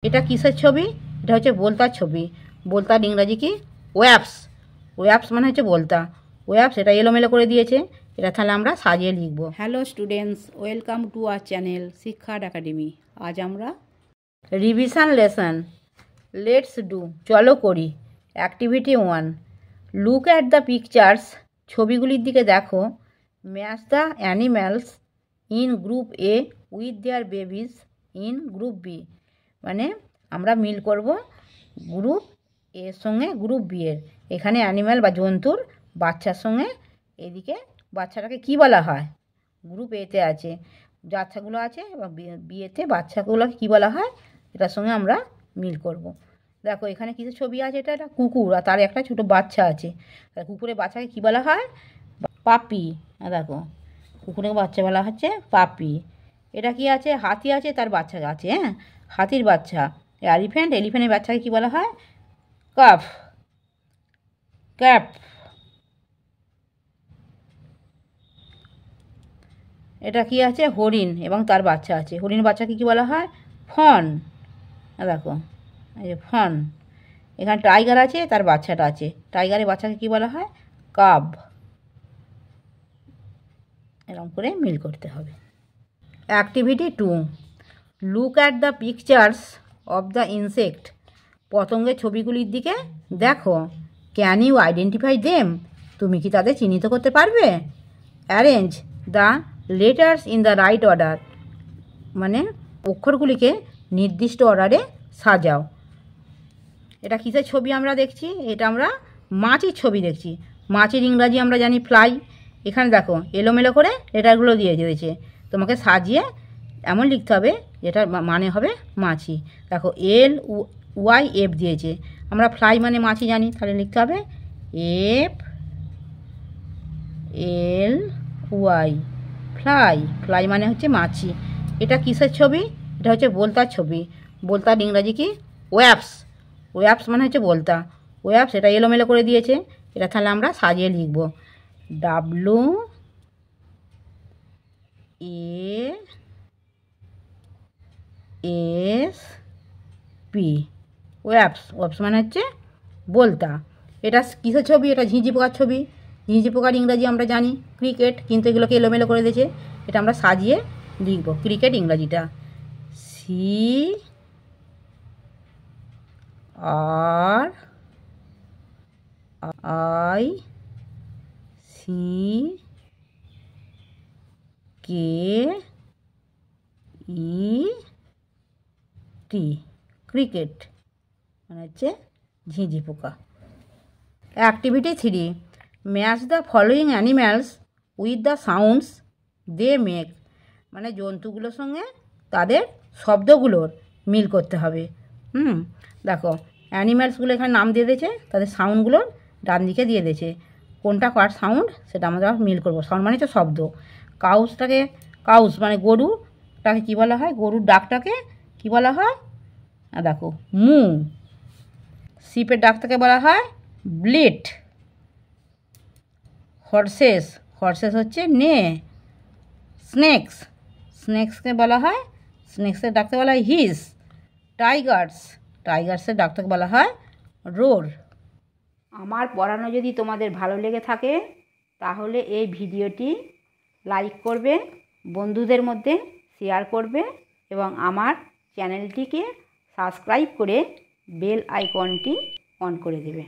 এটা কিসের ছবি? এটা হচ্ছে বলতার ছবি। বলতার ইংরাজি কি? ওয়াপস। ওয়াপস মানে হচ্ছে বলতা। ওয়াপস এটা এলোমেলো করে দিয়েছে, এটা তাহলে আমরা সাজিয়ে লিখব। Hello students, welcome to our channel শিক্ষার একাডেমি। আজ আমরা রিভিশন লেসন লেটস ডু, চলো করি। Activity 1, look at the pictures, ছবিগুলির দিকে দেখো। Match the animals in group A with their babies in group B, মানে আমরা মিল করব গ্রুপ এর সঙ্গে গ্রুপ বি এর। এখানে অ্যানিম্যাল বা জন্তুর বাচ্চার সঙ্গে এদিকে বাচ্চাটাকে কি বলা হয়? গ্রুপ এতে আছে বাচ্চাগুলো আছে, বা বিয়েতে বাচ্চাগুলোকে কী বলা হয়, এটার সঙ্গে আমরা মিল করব। দেখো এখানে কিছু ছবি আছে, এটা একটা কুকুর আর তার একটা ছোটো বাচ্চা আছে। কুকুরের বাচ্চাকে কী বলা হয়? পাপি। দেখো কুকুরের বাচ্চা বলা হচ্ছে পাপি। এটা কি আছে? হাতি আছে, তার বাচ্চা আছে, হ্যাঁ, হাতির বাচ্চা। এলিফ্যান্ট, এলিফ্যান্টের বাচ্চাকে কী বলা হয়? Calf, cap. এটা কি আছে? হরিণ এবং তার বাচ্চা আছে। হরিণ বাচ্চাকে কী বলা হয়? ফন। দেখো এই যে ফন। এখানে টাইগার আছে, তার বাচ্চাটা আছে। টাইগারের বাচ্চাকে কী বলা হয়? কাব। এরকম করে মিল করতে হবে। Activity 2, look at the pictures of the insect, পতঙ্গের ছবিগুলির দিকে দেখো। ক্যান ইউ আইডেন্টিফাই দেম, তুমি কি তাদের চিহ্নিত করতে পারবে? Arrange the letters in the right order, মানে অক্ষরগুলিকে নির্দিষ্ট অর্ডারে সাজাও। এটা কিসের ছবি আমরা দেখছি? এটা আমরা মাছির ছবি দেখছি। মাছির ইংরাজি আমরা জানি ফ্লাই। এখানে দেখো এলোমেলো করে লেটারগুলো দিয়ে দিয়েছে, তোমাকে সাজিয়ে এমন লিখতে হবে যেটার মানে হবে মাছি। দেখো LYF দিয়েছে, আমরা ফ্লাই মানে মাছি জানি, তাহলে লিখতে হবে FLY, ফ্লাই। ফ্লাই মানে হচ্ছে মাছি। এটা কিসের ছবি? এটা হচ্ছে বলতার ছবি। বলতার ইংরাজি কি? ওয়াপস। ওয়াপস মানে হচ্ছে বলতা। ওয়াপস এটা এলোমেলো করে দিয়েছে, এটা তাহলে আমরা সাজিয়ে লিখব। WASP, ওয়াপস। ওয়াপস মানে হচ্ছে বলতা। এটা কিসের ছবি? এটা ঝিঁঝি পোকার ছবি। ঝিঁঝি পোকার ইংরাজি আমরা জানি ক্রিকেট, কিন্তু এগুলোকে এলোমেলো করে দিয়েছে, এটা আমরা সাজিয়ে লিখব। ক্রিকেট ইংরাজিটা CRICKET, ক্রিকেট মানে হচ্ছে ঝিঁঝি পোকা। Activity 3, match the following animals with the sounds they make, মানে জন্তুগুলোর সঙ্গে তাদের শব্দগুলোর মিল করতে হবে। দেখো অ্যানিম্যালসগুলো এখানে নাম দিয়ে দিয়েছে, তাদের সাউন্ডগুলোর ডান দিকে দিয়ে দিয়েছে। কোনটা কার সাউন্ড সেটা আমরা মিল করবো। সাউন্ড মানে হচ্ছে শব্দ। কাউস মানে গরুটাকে কী বলা হয়? গরুর ডাকটাকে কী বলা হয়? দেখো মু। শিপের ডাকটাকে বলা হয় ব্লিট। হর্সেস হচ্ছে নে। স্নেক্সকে বলা হয়, স্নেক্সের ডাকতে বলা হয় হিস। টাইগার্সের ডাকটাকে বলা হয় রোর। আমার পড়ানো যদি তোমাদের ভালো লেগে থাকে তাহলে এই ভিডিওটি লাইক করবে, বন্ধুদের মধ্যে শেয়ার করবে এবং আমার চ্যানেলটিকে সাবস্ক্রাইব করে বেল আইকনটি অন করে দেবে।